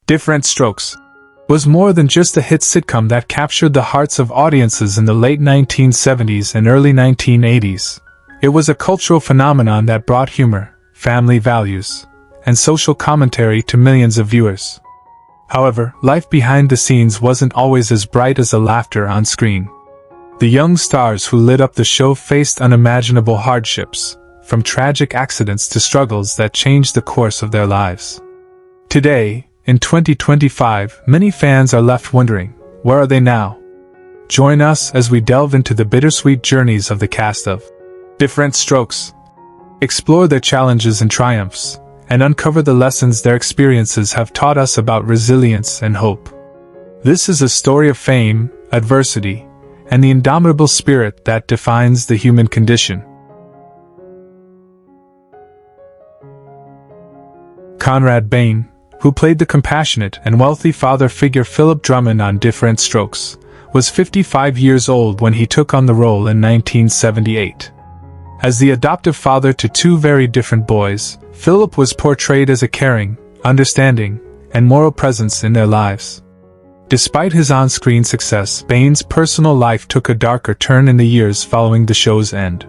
Diff'rent Strokes was more than just a hit sitcom that captured the hearts of audiences in the late 1970s and early 1980s. It was a cultural phenomenon that brought humor, family values, and social commentary to millions of viewers. However, life behind the scenes wasn't always as bright as the laughter on screen. The young stars who lit up the show faced unimaginable hardships, from tragic accidents to struggles that changed the course of their lives. Today, in 2025, many fans are left wondering, where are they now? Join us as we delve into the bittersweet journeys of the cast of Diff'rent Strokes. Explore their challenges and triumphs, and uncover the lessons their experiences have taught us about resilience and hope. This is a story of fame, adversity, and the indomitable spirit that defines the human condition. Conrad Bain, who played the compassionate and wealthy father figure Philip Drummond on Diff'rent Strokes, was 55 years old when he took on the role in 1978. As the adoptive father to two very different boys, Philip was portrayed as a caring, understanding, and moral presence in their lives. Despite his on-screen success, Bain's personal life took a darker turn in the years following the show's end.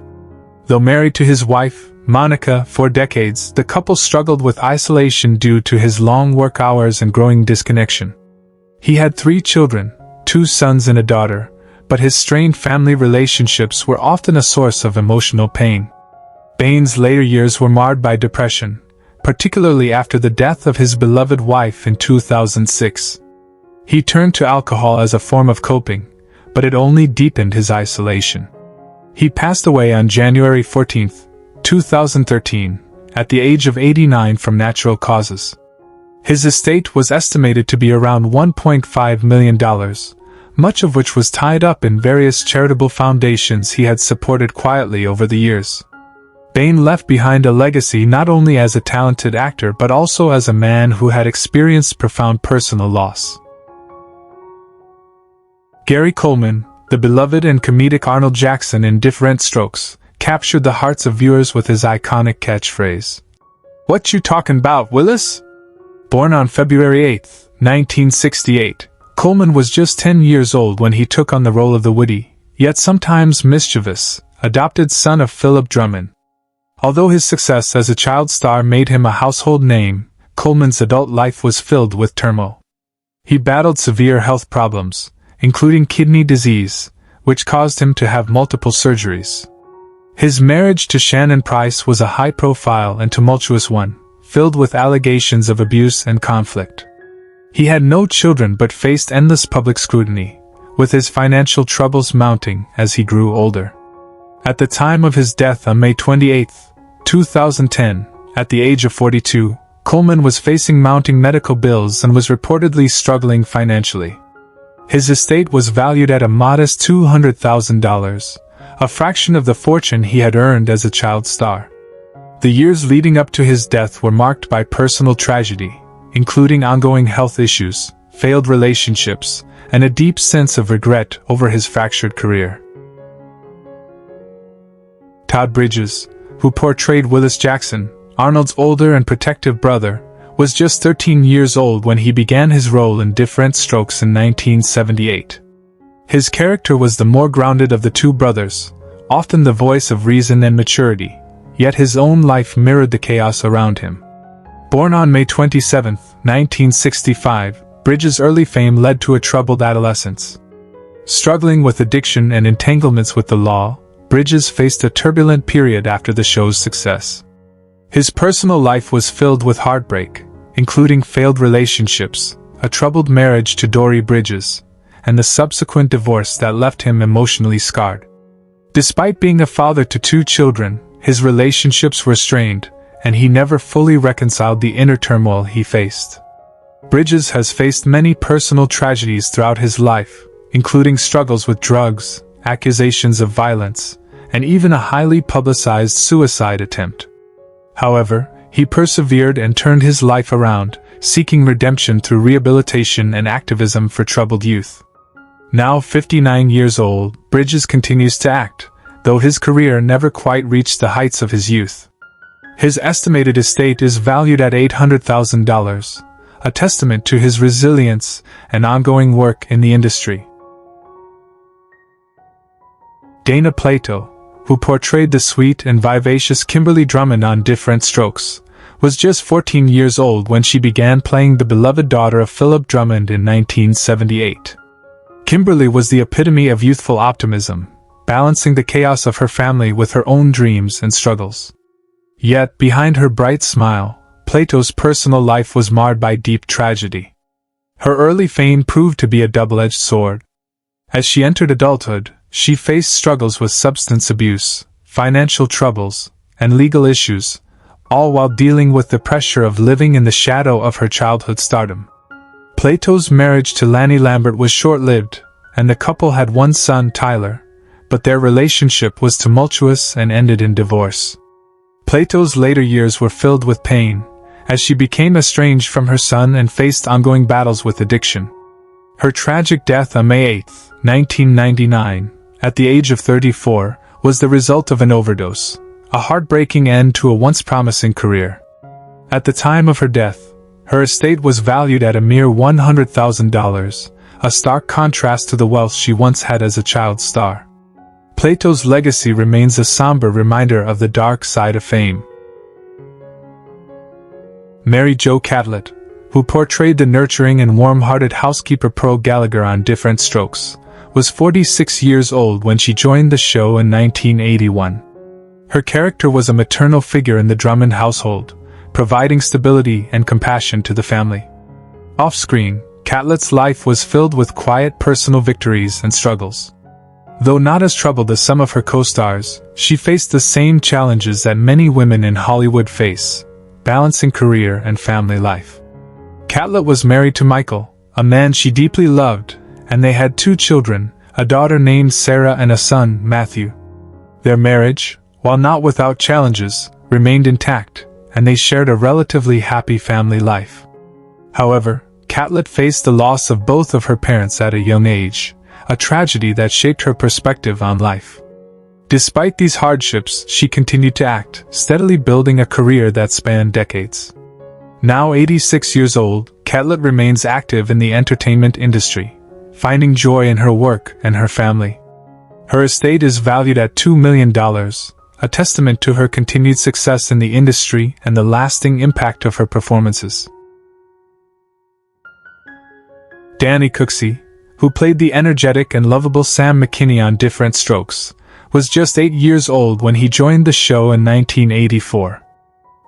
Though married to his wife, Monica, for decades, the couple struggled with isolation due to his long work hours and growing disconnection. He had 3 children, 2 sons and a daughter, but his strained family relationships were often a source of emotional pain. Bain's later years were marred by depression, particularly after the death of his beloved wife in 2006. He turned to alcohol as a form of coping, but it only deepened his isolation. He passed away on January 14, 2013, at the age of 89 from natural causes. His estate was estimated to be around $1.5 million, much of which was tied up in various charitable foundations he had supported quietly over the years. Bain left behind a legacy not only as a talented actor but also as a man who had experienced profound personal loss. Gary Coleman, the beloved and comedic Arnold Jackson in Diff'rent Strokes, captured the hearts of viewers with his iconic catchphrase, "What you talkin' 'bout, Willis?" Born on February 8, 1968, Coleman was just 10 years old when he took on the role of the witty, yet sometimes mischievous, adopted son of Philip Drummond. Although his success as a child star made him a household name, Coleman's adult life was filled with turmoil. He battled severe health problems, including kidney disease, which caused him to have multiple surgeries. His marriage to Shannon Price was a high-profile and tumultuous one, filled with allegations of abuse and conflict. He had no children but faced endless public scrutiny, with his financial troubles mounting as he grew older. At the time of his death on May 28, 2010, at the age of 42, Coleman was facing mounting medical bills and was reportedly struggling financially. His estate was valued at a modest $200,000, a fraction of the fortune he had earned as a child star. The years leading up to his death were marked by personal tragedy, including ongoing health issues, failed relationships, and a deep sense of regret over his fractured career. Todd Bridges, who portrayed Willis Jackson, Arnold's older and protective brother, was just 13 years old when he began his role in Diff'rent Strokes in 1978. His character was the more grounded of the two brothers, often the voice of reason and maturity, yet his own life mirrored the chaos around him. Born on May 27, 1965, Bridges' early fame led to a troubled adolescence. Struggling with addiction and entanglements with the law, Bridges faced a turbulent period after the show's success. His personal life was filled with heartbreak, including failed relationships, a troubled marriage to Dory Bridges, and the subsequent divorce that left him emotionally scarred. Despite being a father to 2 children, his relationships were strained, and he never fully reconciled the inner turmoil he faced. Bridges has faced many personal tragedies throughout his life, including struggles with drugs, accusations of violence, and even a highly publicized suicide attempt. However, he persevered and turned his life around, seeking redemption through rehabilitation and activism for troubled youth. Now 59 years old, Bridges continues to act, though his career never quite reached the heights of his youth. His estimated estate is valued at $800,000, a testament to his resilience and ongoing work in the industry. Dana Plato, who portrayed the sweet and vivacious Kimberly Drummond on Diff'rent Strokes, was just 14 years old when she began playing the beloved daughter of Philip Drummond in 1978. Kimberly was the epitome of youthful optimism, balancing the chaos of her family with her own dreams and struggles. Yet, behind her bright smile, Plato's personal life was marred by deep tragedy. Her early fame proved to be a double-edged sword. As she entered adulthood, she faced struggles with substance abuse, financial troubles, and legal issues, all while dealing with the pressure of living in the shadow of her childhood stardom. Plato's marriage to Lanny Lambert was short-lived, and the couple had one son, Tyler, but their relationship was tumultuous and ended in divorce. Plato's later years were filled with pain, as she became estranged from her son and faced ongoing battles with addiction. Her tragic death on May 8, 1999, at the age of 34, was the result of an overdose, a heartbreaking end to a once promising career. At the time of her death, her estate was valued at a mere $100,000, a stark contrast to the wealth she once had as a child star. Plato's legacy remains a somber reminder of the dark side of fame. Mary Jo Catlett, who portrayed the nurturing and warm-hearted housekeeper Pearl Gallagher on Diff'rent Strokes, was 46 years old when she joined the show in 1981. Her character was a maternal figure in the Drummond household, providing stability and compassion to the family. Off-screen, Catlett's life was filled with quiet personal victories and struggles. Though not as troubled as some of her co-stars, she faced the same challenges that many women in Hollywood face, balancing career and family life. Catlett was married to Michael, a man she deeply loved, and they had 2 children, a daughter named Sarah and a son, Matthew. Their marriage, while not without challenges, remained intact, and they shared a relatively happy family life. However, Catlett faced the loss of both of her parents at a young age, a tragedy that shaped her perspective on life. Despite these hardships, she continued to act, steadily building a career that spanned decades. Now 86 years old, Catlett remains active in the entertainment industry, finding joy in her work and her family. Her estate is valued at $2 million, a testament to her continued success in the industry and the lasting impact of her performances. Danny Cooksey, who played the energetic and lovable Sam McKinney on Diff'rent Strokes, was just 8 years old when he joined the show in 1984.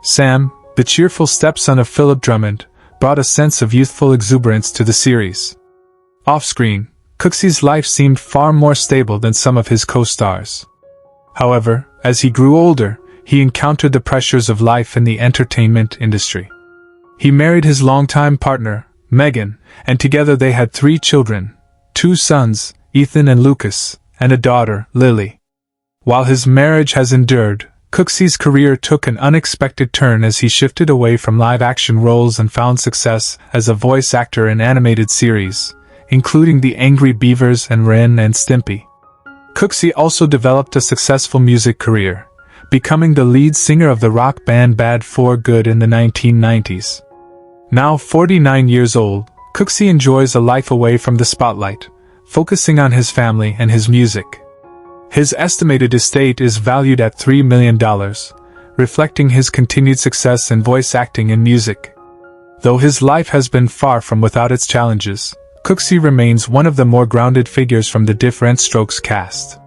Sam, the cheerful stepson of Philip Drummond, brought a sense of youthful exuberance to the series. Off-screen, Cooksey's life seemed far more stable than some of his co-stars. However, as he grew older, he encountered the pressures of life in the entertainment industry. He married his longtime partner, Megan, and together they had 3 children, 2 sons, Ethan and Lucas, and a daughter, Lily. While his marriage has endured, Cooksey's career took an unexpected turn as he shifted away from live-action roles and found success as a voice actor in animated series, including The Angry Beavers and Ren and Stimpy. Cooksey also developed a successful music career, becoming the lead singer of the rock band Bad for Good in the 1990s. Now 49 years old, Cooksey enjoys a life away from the spotlight, focusing on his family and his music. His estimated estate is valued at $3 million, reflecting his continued success in voice acting and music. Though his life has been far from without its challenges, Cooksey remains one of the more grounded figures from the Diff'rent Strokes cast.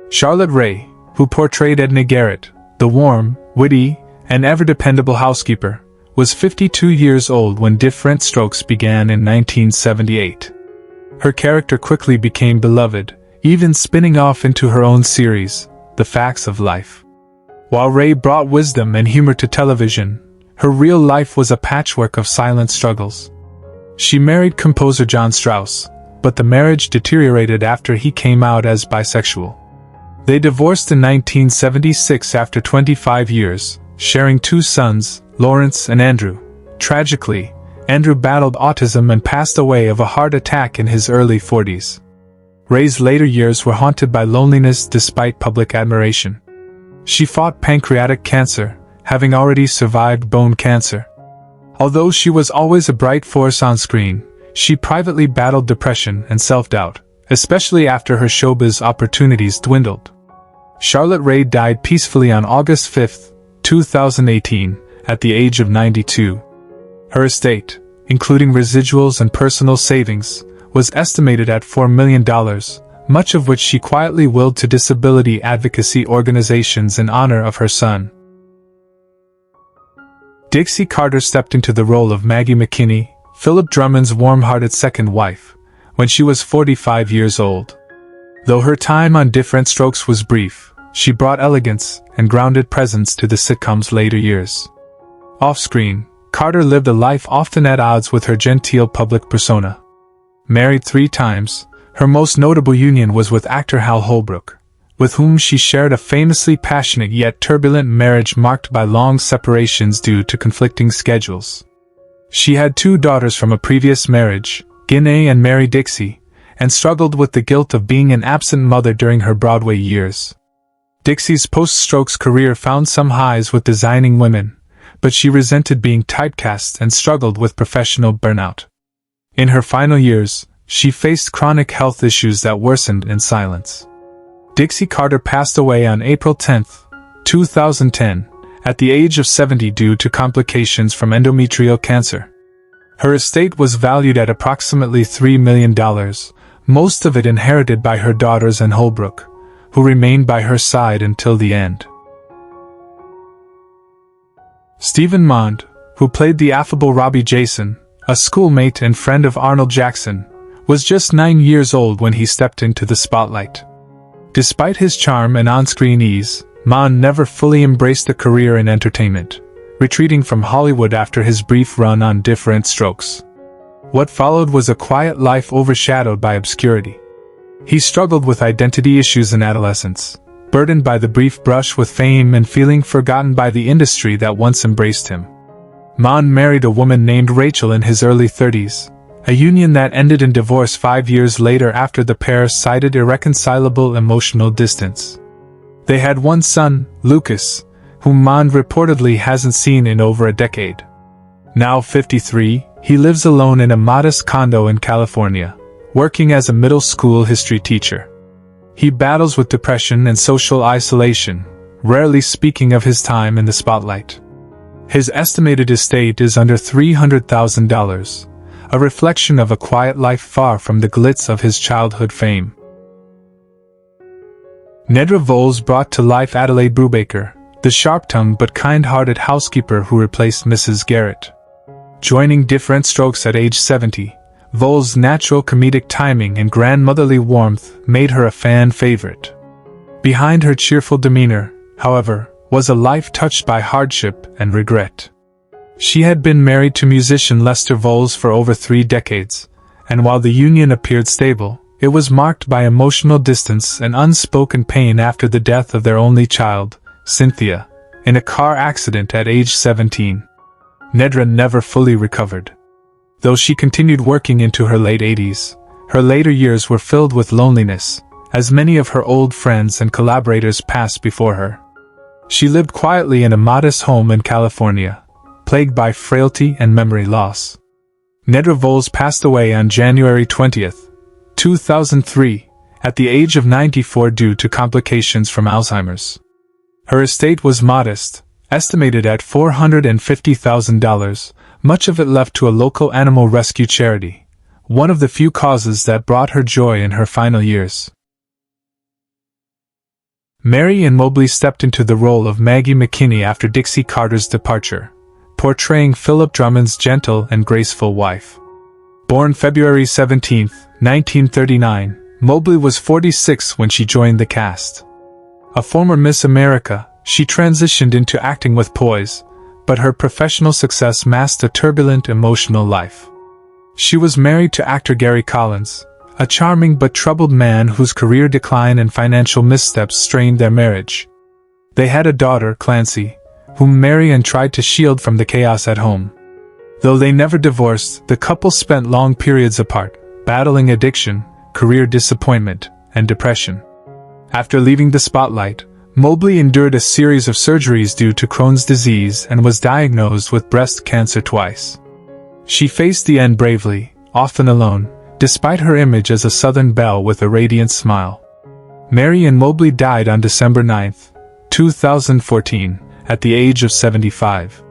Charlotte Rae, who portrayed Edna Garrett, the warm, witty, and ever-dependable housekeeper, was 52 years old when Diff'rent Strokes began in 1978. Her character quickly became beloved, even spinning off into her own series, The Facts of Life. While Rae brought wisdom and humor to television, her real life was a patchwork of silent struggles. She married composer John Strauss, but the marriage deteriorated after he came out as bisexual. They divorced in 1976 after 25 years, sharing 2 sons, Lawrence and Andrew. Tragically, Andrew battled autism and passed away of a heart attack in his early 40s. Rae's later years were haunted by loneliness despite public admiration. She fought pancreatic cancer, having already survived bone cancer. Although she was always a bright force on screen, she privately battled depression and self-doubt, especially after her showbiz opportunities dwindled. Charlotte Rae died peacefully on August 5, 2018, at the age of 92. Her estate, including residuals and personal savings, was estimated at $4 million, much of which she quietly willed to disability advocacy organizations in honor of her son. Dixie Carter stepped into the role of Maggie McKinney, Philip Drummond's warm-hearted second wife, when she was 45 years old. Though her time on Diff'rent Strokes was brief, she brought elegance and grounded presence to the sitcom's later years. Off-screen, Carter lived a life often at odds with her genteel public persona. Married 3 times, her most notable union was with actor Hal Holbrook, with whom she shared a famously passionate yet turbulent marriage marked by long separations due to conflicting schedules. She had 2 daughters from a previous marriage, Ginny and Mary Dixie, and struggled with the guilt of being an absent mother during her Broadway years. Dixie's post-Strokes career found some highs with designing women, but she resented being typecast and struggled with professional burnout. In her final years, she faced chronic health issues that worsened in silence. Dixie Carter passed away on April 10, 2010, at the age of 70 due to complications from endometrial cancer. Her estate was valued at approximately $3 million, most of it inherited by her daughters and Holbrook, who remained by her side until the end. Stephen Mond, who played the affable Robbie Jason, a schoolmate and friend of Arnold Jackson, was just 9 years old when he stepped into the spotlight. Despite his charm and on-screen ease, Mond never fully embraced a career in entertainment, retreating from Hollywood after his brief run on Diff'rent Strokes. What followed was a quiet life overshadowed by obscurity. He struggled with identity issues in adolescence, burdened by the brief brush with fame and feeling forgotten by the industry that once embraced him. Mond married a woman named Rachel in his early 30s, a union that ended in divorce 5 years later after the pair cited irreconcilable emotional distance. They had one son, Lucas, whom Mond reportedly hasn't seen in over a decade. Now 53, he lives alone in a modest condo in California, working as a middle school history teacher. He battles with depression and social isolation, rarely speaking of his time in the spotlight. His estimated estate is under $300,000, a reflection of a quiet life far from the glitz of his childhood fame. Nedra Voles brought to life Adelaide Brubaker, the sharp-tongued but kind-hearted housekeeper who replaced Mrs. Garrett. Joining Diff'rent Strokes at age 70, Voles' natural comedic timing and grandmotherly warmth made her a fan favorite. Behind her cheerful demeanor, however, was a life touched by hardship and regret. She had been married to musician Lester Voles for over 3 decades, and while the union appeared stable, it was marked by emotional distance and unspoken pain after the death of their only child, Cynthia, in a car accident at age 17. Nedra never fully recovered. Though she continued working into her late 80s, her later years were filled with loneliness, as many of her old friends and collaborators passed before her. She lived quietly in a modest home in California, plagued by frailty and memory loss. Nedra Voles passed away on January 20, 2003, at the age of 94 due to complications from Alzheimer's. Her estate was modest, estimated at $450,000, much of it left to a local animal rescue charity, one of the few causes that brought her joy in her final years. Mary Ann Mobley stepped into the role of Maggie McKinney after Dixie Carter's departure, portraying Philip Drummond's gentle and graceful wife. Born February 17, 1939, Mobley was 46 when she joined the cast. A former Miss America, she transitioned into acting with poise, but her professional success masked a turbulent emotional life. She was married to actor Gary Collins, a charming but troubled man whose career decline and financial missteps strained their marriage. They had a daughter, Clancy, whom Mary Ann tried to shield from the chaos at home. Though they never divorced, the couple spent long periods apart, battling addiction, career disappointment, and depression. After leaving the spotlight, Mobley endured a series of surgeries due to Crohn's disease and was diagnosed with breast cancer twice. She faced the end bravely, often alone, despite her image as a Southern belle with a radiant smile. Mary Ann Mobley died on December 9, 2014, at the age of 75.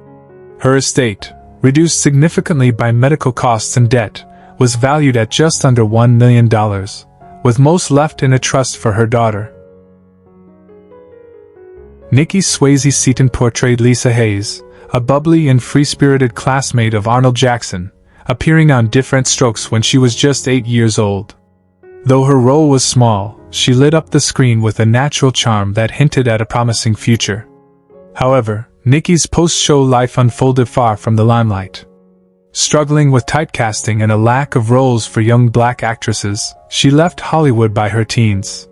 Her estate, reduced significantly by medical costs and debt, was valued at just under $1 million, with most left in a trust for her daughter. Nikki Swayze Seton portrayed Lisa Hayes, a bubbly and free-spirited classmate of Arnold Jackson, appearing on Diff'rent Strokes when she was just 8 years old. Though her role was small, she lit up the screen with a natural charm that hinted at a promising future. However, Nikki's post-show life unfolded far from the limelight. Struggling with typecasting and a lack of roles for young black actresses, she left Hollywood by her teens.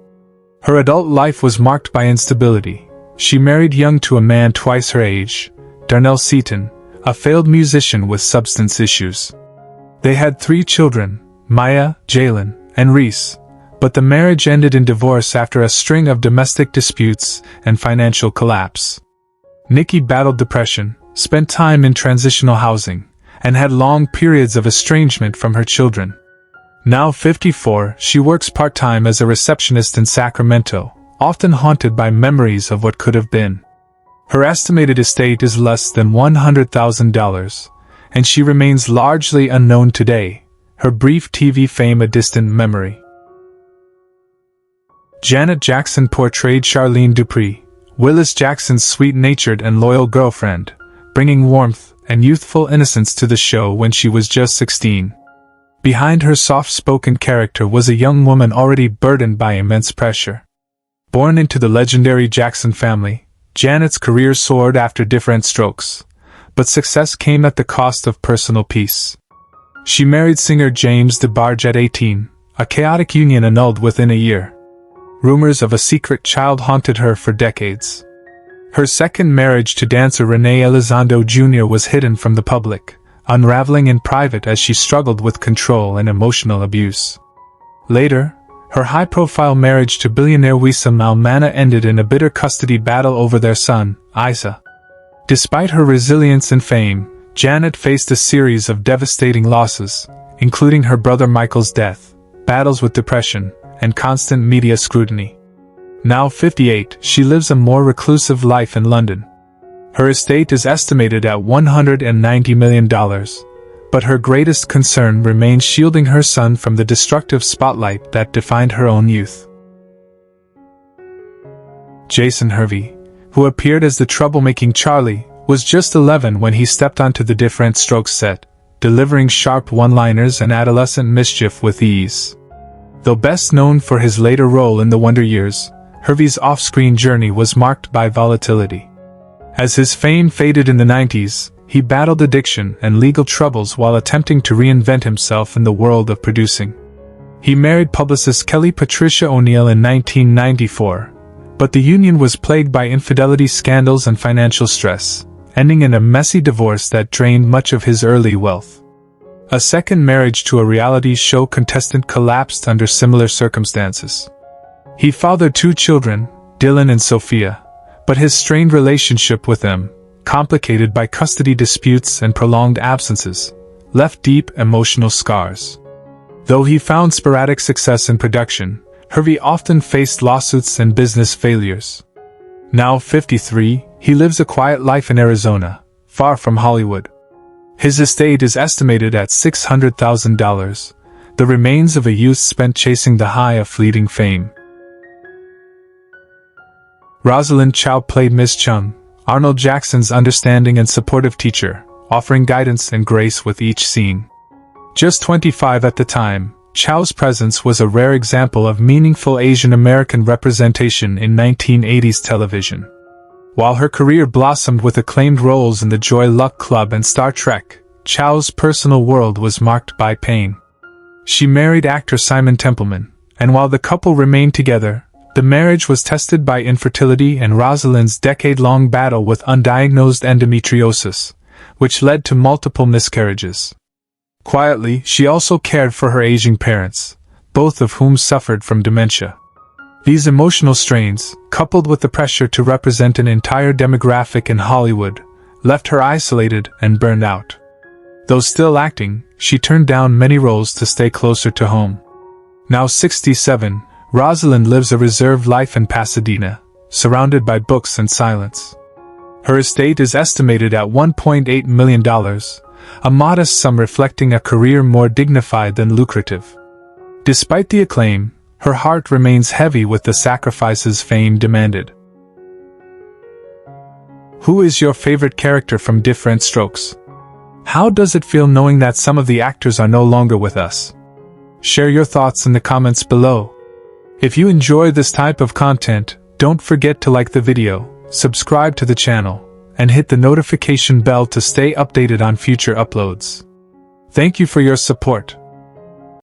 Her adult life was marked by instability. She married young to a man twice her age, Darnell Seaton, a failed musician with substance issues. They had 3 children, Maya, Jalen, and Reese, but the marriage ended in divorce after a string of domestic disputes and financial collapse. Nikki battled depression, spent time in transitional housing, and had long periods of estrangement from her children. Now 54, she works part-time as a receptionist in Sacramento, often haunted by memories of what could have been. Her estimated estate is less than $100,000, and she remains largely unknown today, her brief TV fame a distant memory. Janet Jackson portrayed Charlene Dupree, Willis Jackson's sweet-natured and loyal girlfriend, bringing warmth and youthful innocence to the show when she was just 16. Behind her soft-spoken character was a young woman already burdened by immense pressure. Born into the legendary Jackson family, Janet's career soared after Diff'rent Strokes, but success came at the cost of personal peace. She married singer James DeBarge at 18, a chaotic union annulled within a year. Rumors of a secret child haunted her for decades. Her second marriage to dancer Renee Elizondo Jr. was hidden from the public, unraveling in private as she struggled with control and emotional abuse. Later, her high-profile marriage to billionaire Wissam Al-Mana ended in a bitter custody battle over their son, Isa. Despite her resilience and fame, Janet faced a series of devastating losses, including her brother Michael's death, battles with depression, and constant media scrutiny. Now 58, she lives a more reclusive life in London. Her estate is estimated at $190 million, but her greatest concern remains shielding her son from the destructive spotlight that defined her own youth. Jason Hervey, who appeared as the troublemaking Charlie, was just 11 when he stepped onto the Diff'rent Strokes set, delivering sharp one-liners and adolescent mischief with ease. Though best known for his later role in The Wonder Years, Hervey's off-screen journey was marked by volatility. As his fame faded in the 90s, he battled addiction and legal troubles while attempting to reinvent himself in the world of producing. He married publicist Kelly Patricia O'Neill in 1994, but the union was plagued by infidelity scandals and financial stress, ending in a messy divorce that drained much of his early wealth. A second marriage to a reality show contestant collapsed under similar circumstances. He fathered 2 children, Dylan and Sophia, but his strained relationship with them, complicated by custody disputes and prolonged absences, left deep emotional scars. Though he found sporadic success in production, Hervey often faced lawsuits and business failures. Now 53, he lives a quiet life in Arizona, far from Hollywood. His estate is estimated at $600,000, the remains of a youth spent chasing the high of fleeting fame. Rosalind Chow played Miss Chung, Arnold Jackson's understanding and supportive teacher, offering guidance and grace with each scene. Just 25 at the time, Chow's presence was a rare example of meaningful Asian American representation in 1980s television. While her career blossomed with acclaimed roles in The Joy Luck Club and Star Trek, Chow's personal world was marked by pain. She married actor Simon Templeman, and while the couple remained together, the marriage was tested by infertility and Rosalind's decade-long battle with undiagnosed endometriosis, which led to multiple miscarriages. Quietly, she also cared for her aging parents, both of whom suffered from dementia. These emotional strains, coupled with the pressure to represent an entire demographic in Hollywood, left her isolated and burned out. Though still acting, she turned down many roles to stay closer to home. Now 67, Rosalind lives a reserved life in Pasadena, surrounded by books and silence. Her estate is estimated at $1.8 million, a modest sum reflecting a career more dignified than lucrative. Despite the acclaim, her heart remains heavy with the sacrifices fame demanded. Who is your favorite character from Diff'rent Strokes? How does it feel knowing that some of the actors are no longer with us? Share your thoughts in the comments below. If you enjoy this type of content, don't forget to like the video, subscribe to the channel, and hit the notification bell to stay updated on future uploads. Thank you for your support.